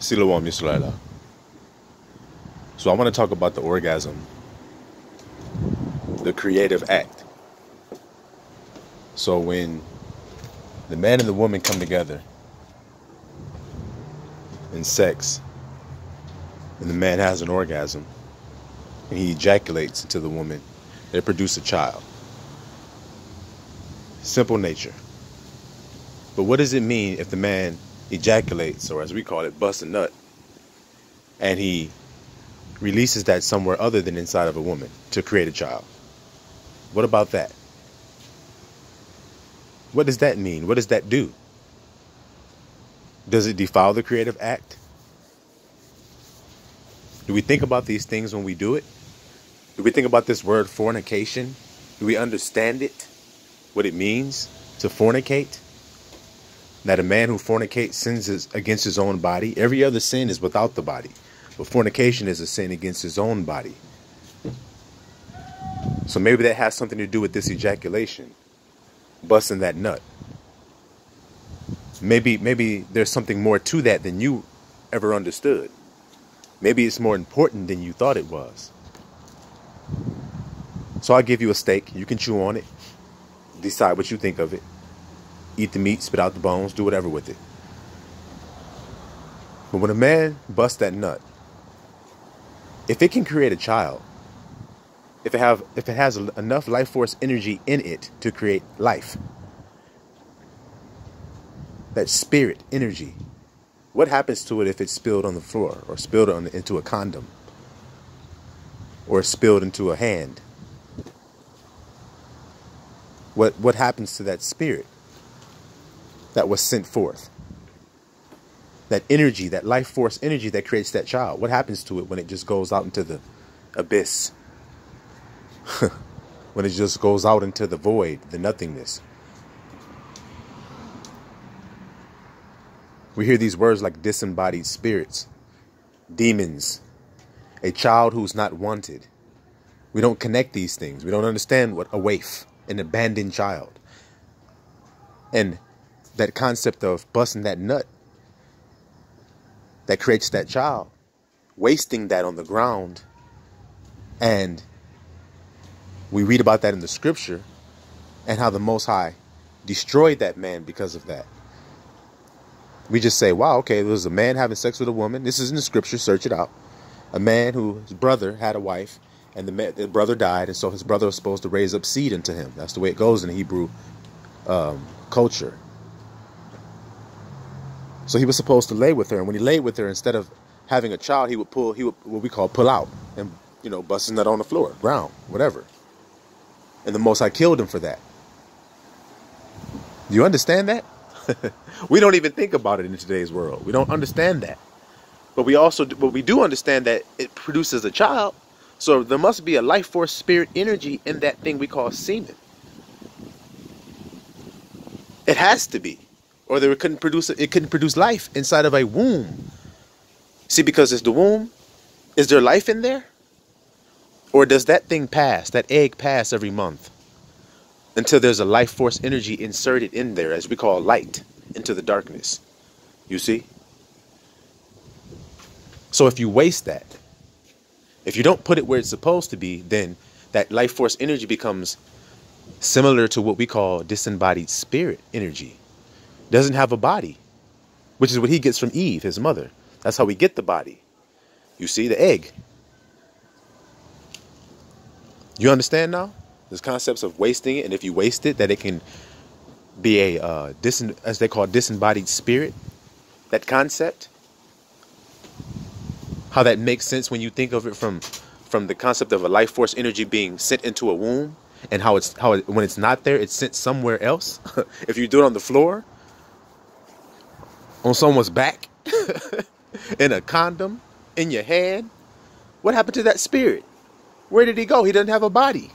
Silawan Mislaila. So I want to talk about the orgasm, the creative act. So when the man and the woman come together in sex, and the man has an orgasm, and he ejaculates into the woman, they produce a child. Simple nature. But what does it mean if the man ejaculates, or as we call it, busts a nut, and he releases that somewhere other than inside of a woman to create a child? What about that? What does that mean? What does that do? Does it defile the creative act? Do we think about these things when we do it? Do we think about this word fornication? Do we understand it? What it means to fornicate? That a man who fornicates sins against his own body. Every other sin is without the body, but fornication is a sin against his own body. So maybe that has something to do with this ejaculation, busting that nut. Maybe there's something more to that than you ever understood. Maybe it's more important than you thought it was. So I'll give you a steak. You can chew on it. Decide what you think of it. Eat the meat, spit out the bones, do whatever with it. But when a man busts that nut, if it can create a child, if it has enough life force energy in it to create life, that spirit energy, what happens to it if it's spilled on the floor, or spilled into a condom, or spilled into a hand? What happens to that spirit that was sent forth? That energy, that life force energy that creates that child. What happens to it when it just goes out into the abyss? When it just goes out into the void, the nothingness. We hear these words like disembodied spirits, demons, a child who's not wanted. We don't connect these things. We don't understand what a waif, an abandoned child. And that concept of busting that nut that creates that child, wasting that on the ground. And we read about that in the scripture, and how the Most High destroyed that man because of that. We just say, wow, okay, there was a man having sex with a woman. This is in the scripture, search it out. A man whose brother had a wife, and the brother died, and so his brother was supposed to raise up seed into him. That's the way it goes in Hebrew culture. So he was supposed to lay with her, and when he laid with her, instead of having a child, he would what we call pull out, and bust his nut on the floor, ground, whatever. And the Most High killed him for that. Do you understand that? We don't even think about it in today's world. We don't understand that. But we do understand that it produces a child. So there must be a life force spirit energy in that thing we call semen. It has to be. Or it couldn't produce life inside of a womb. See, because it's the womb, is there life in there? Or does that thing pass, that egg pass every month until there's a life force energy inserted in there, as we call light, into the darkness? You see? So if you waste that, if you don't put it where it's supposed to be, then that life force energy becomes similar to what we call disembodied spirit energy. Doesn't have a body, which is what he gets from Eve, his mother. That's how we get the body. You see, the egg. You understand now? There's concepts of wasting it, and if you waste it, that it can be a, as they call, disembodied spirit. That concept. How that makes sense when you think of it from the concept of a life force energy being sent into a womb, and how when it's not there, it's sent somewhere else. If you do it on the floor, on someone's back, in a condom, in your hand, what happened to that spirit? Where did he go? He doesn't have a body.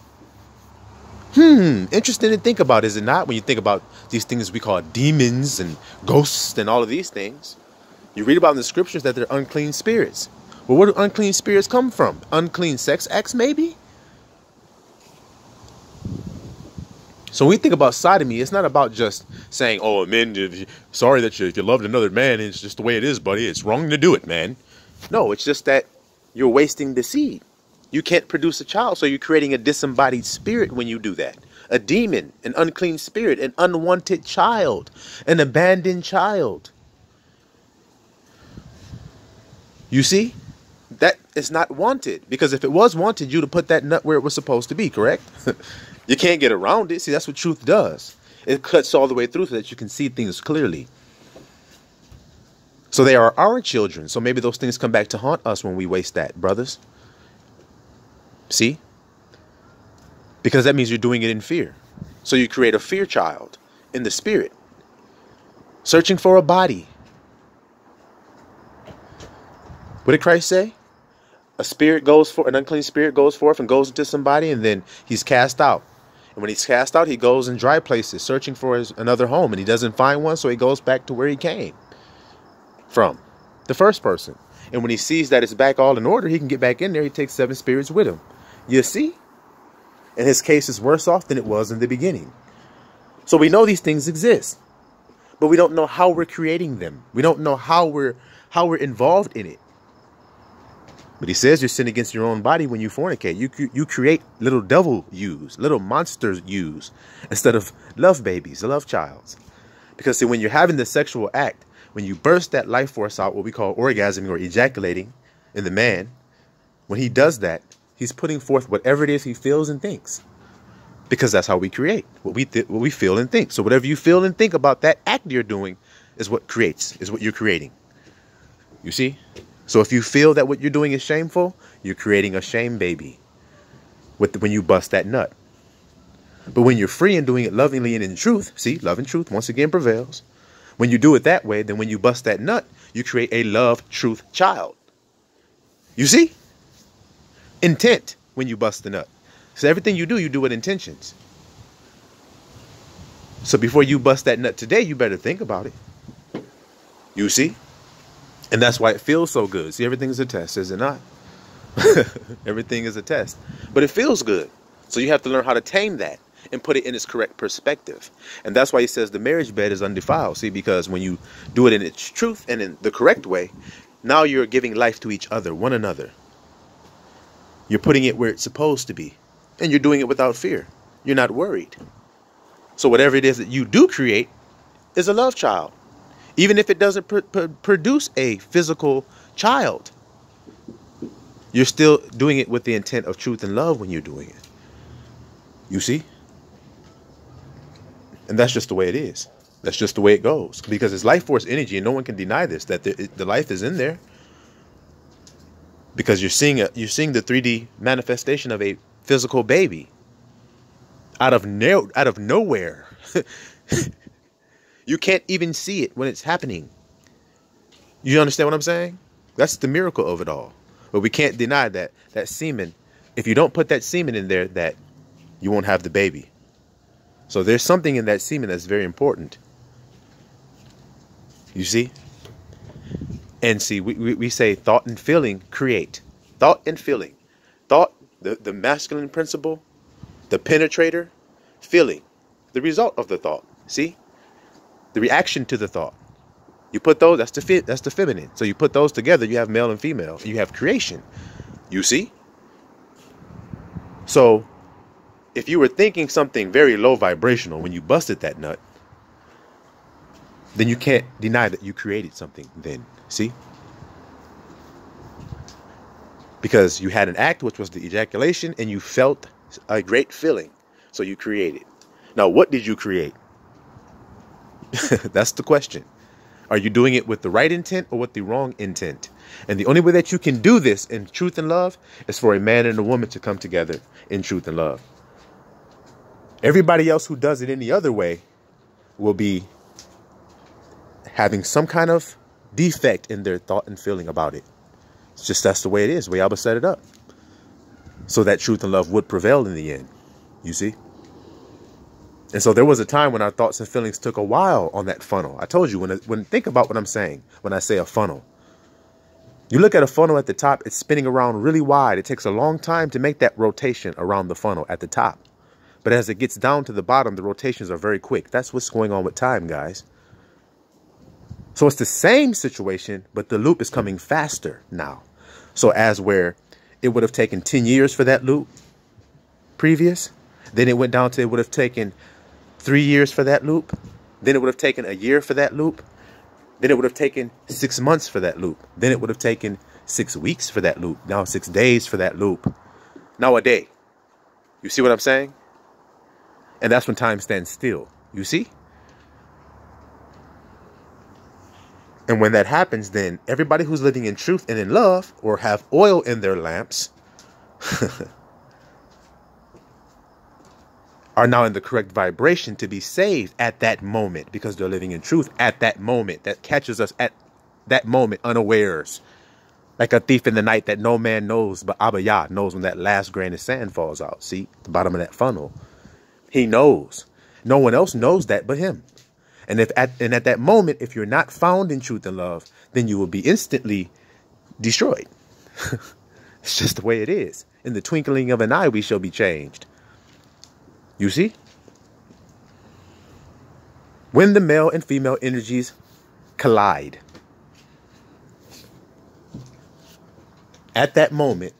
Interesting to think about, is it not? When you think about these things we call demons and ghosts and all of these things, you read about in the scriptures that they're unclean spirits. Well, where do unclean spirits come from? Unclean sex acts, maybe? So when we think about sodomy, it's not about just saying, oh, men, sorry that if you loved another man, it's just the way it is, buddy. It's wrong to do it, man. No, it's just that you're wasting the seed. You can't produce a child, so you're creating a disembodied spirit when you do that. A demon, an unclean spirit, an unwanted child, an abandoned child. You see? That is not wanted, because if it was wanted, you'd have put that nut where it was supposed to be, correct? You can't get around it. See, that's what truth does. It cuts all the way through so that you can see things clearly. So they are our children. So maybe those things come back to haunt us when we waste that, brothers. See? Because that means you're doing it in fear. So you create a fear child in the spirit, searching for a body. What did Christ say? An unclean spirit goes forth and goes into somebody, and then he's cast out. And when he's cast out, he goes in dry places searching for another home, and he doesn't find one, so he goes back to where he came from, the first person. And when he sees that it's back all in order, he can get back in there. He takes 7 spirits with him. You see? And his case is worse off than it was in the beginning. So we know these things exist, but we don't know how we're creating them. We don't know how we're involved in it. But he says you sin against your own body when you fornicate. You create little devil yous, little monsters yous, instead of love babies, love childs. Because see, when you're having the sexual act, when you burst that life force out, what we call orgasming or ejaculating in the man, when he does that, he's putting forth whatever it is he feels and thinks. Because that's how we create, what we feel and think. So whatever you feel and think about that act you're doing is what you're creating. You see? So if you feel that what you're doing is shameful, you're creating a shame baby when you bust that nut. But when you're free and doing it lovingly and in truth, see, love and truth once again prevails. When you do it that way, then when you bust that nut, you create a love truth child. You see? Intent when you bust the nut. So everything you do with intentions. So before you bust that nut today, you better think about it. You see? And that's why it feels so good. See, everything is a test, is it not? Everything is a test. But it feels good. So you have to learn how to tame that and put it in its correct perspective. And that's why he says the marriage bed is undefiled. See, because when you do it in its truth and in the correct way, now you're giving life to each other, one another. You're putting it where it's supposed to be. And you're doing it without fear. You're not worried. So whatever it is that you do create is a love child. Even if it doesn't produce a physical child, you're still doing it with the intent of truth and love when you're doing it. You see? And that's just the way it is. That's just the way it goes. Because it's life force energy, and no one can deny this, that the life is in there. Because you're seeing the 3D manifestation of a physical baby out of nowhere. You can't even see it when it's happening. You understand what I'm saying? That's the miracle of it all. But we can't deny that semen, if you don't put that semen in there, that you won't have the baby. So there's something in that semen that's very important. You see? And see, we say thought and feeling create. Thought and feeling. Thought, the masculine principle, the penetrator, feeling, the result of the thought. See? The reaction to the thought. You put those, that's the feminine. So you put those together, you have male and female. You have creation. You see? So if you were thinking something very low vibrational when you busted that nut, then you can't deny that you created something then. See? Because you had an act, which was the ejaculation, and you felt a great feeling. So you created. Now, what did you create? That's the question. Are you doing it with the right intent or with the wrong intent? And the only way that you can do this in truth and love is for a man and a woman to come together in truth and love. Everybody else who does it any other way will be having some kind of defect in their thought and feeling about it. It's just, that's the way it is, the way Abba set it up. So that truth and love would prevail in the end. You see? And so there was a time when our thoughts and feelings took a while on that funnel. I told you, think about what I'm saying when I say a funnel. You look at a funnel at the top, it's spinning around really wide. It takes a long time to make that rotation around the funnel at the top. But as it gets down to the bottom, the rotations are very quick. That's what's going on with time, guys. So it's the same situation, but the loop is coming faster now. So as where it would have taken 10 years for that loop previous, then it went down to it would have taken 3 years for that loop. Then it would have taken a year for that loop. Then it would have taken 6 months for that loop. Then it would have taken 6 weeks for that loop. Now 6 days for that loop. Now a day. You see what I'm saying? And that's when time stands still. You see? And when that happens, then everybody who's living in truth and in love, or have oil in their lamps, are now in the correct vibration to be saved at that moment, because they're living in truth at that moment. That catches us at that moment unawares. Like a thief in the night that no man knows, but Abba Yah knows when that last grain of sand falls out. See, the bottom of that funnel. He knows. No one else knows that but him. And at that moment, if you're not found in truth and love, then you will be instantly destroyed. It's just the way it is. In the twinkling of an eye, we shall be changed. You see? When the male and female energies collide, at that moment,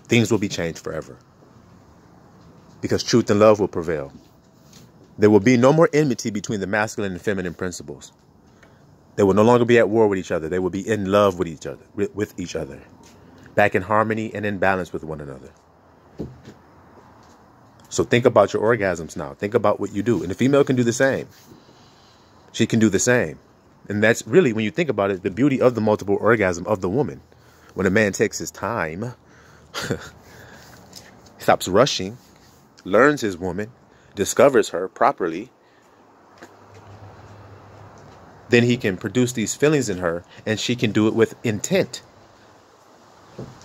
things will be changed forever. Because truth and love will prevail. There will be no more enmity between the masculine and feminine principles. They will no longer be at war with each other. They will be in love with each other, back in harmony and in balance with one another. So think about your orgasms now. Think about what you do. And the female can do the same. She can do the same. And that's really, when you think about it, the beauty of the multiple orgasm of the woman. When a man takes his time, stops rushing, learns his woman, discovers her properly, then he can produce these feelings in her, and she can do it with intent.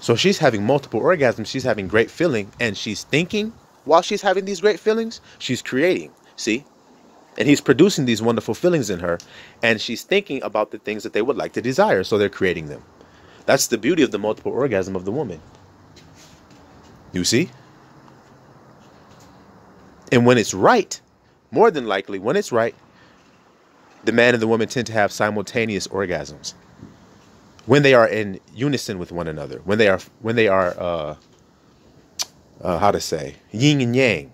So she's having multiple orgasms, she's having great feeling, and she's thinking while she's having these great feelings, she's creating, see? And he's producing these wonderful feelings in her, and she's thinking about the things that they would like to desire, so they're creating them. That's the beauty of the multiple orgasm of the woman. You see? And when it's right, more than likely, when it's right, the man and the woman tend to have simultaneous orgasms. When they are in unison with one another, when they are how to say, yin and yang,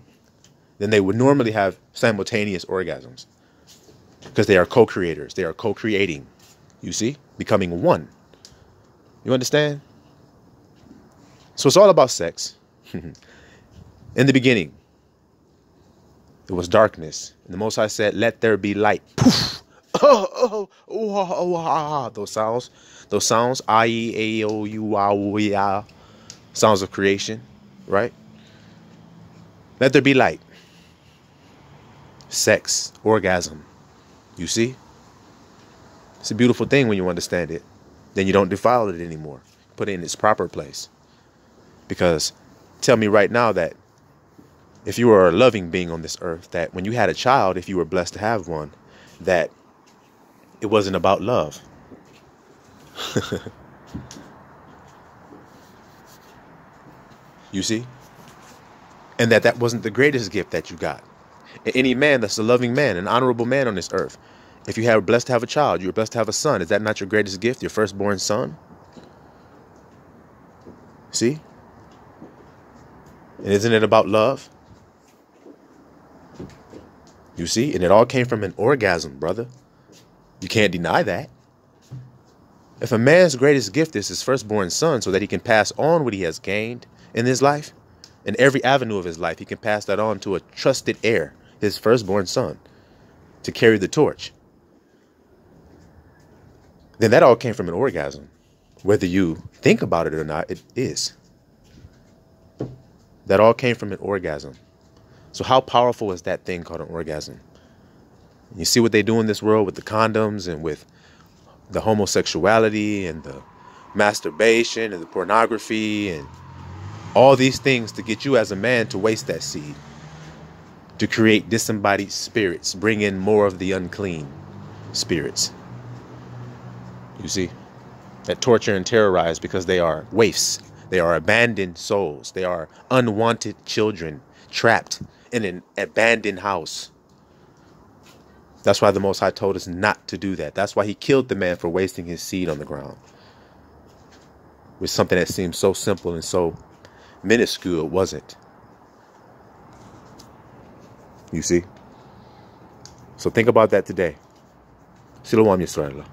then they would normally have simultaneous orgasms. Because they are co-creators, they are co-creating, you see, becoming one. You understand? So it's all about sex. In the beginning, it was darkness. And the Most High said, let there be light. Poof. Those sounds, I-E-A-O-U-A-O-E-A, sounds of creation, right? Let there be light. Sex, orgasm. You see? It's a beautiful thing when you understand it. Then you don't defile it anymore. Put it in its proper place. Because tell me right now that if you were a loving being on this earth, that when you had a child, if you were blessed to have one, that it wasn't about love. You see? And that wasn't the greatest gift that you got. Any man that's a loving man, an honorable man on this earth, if you are blessed to have a child, you're blessed to have a son, is that not your greatest gift, your firstborn son? See? And isn't it about love? You see? And it all came from an orgasm, brother. You can't deny that. If a man's greatest gift is his firstborn son so that he can pass on what he has gained in his life, in every avenue of his life, he can pass that on to a trusted heir, his firstborn son, to carry the torch. Then that all came from an orgasm. Whether you think about it or not, it is. That all came from an orgasm. So how powerful is that thing called an orgasm? You see what they do in this world with the condoms and with the homosexuality and the masturbation and the pornography and all these things to get you as a man to waste that seed, to create disembodied spirits, bring in more of the unclean spirits. You see, that torture and terrorize because they are waifs. They are abandoned souls. They are unwanted children trapped in an abandoned house. That's why the Most High told us not to do that. That's why he killed the man for wasting his seed on the ground with something that seemed so simple and so minuscule. It wasn't. You see? So think about that today. Shalom Yisrael.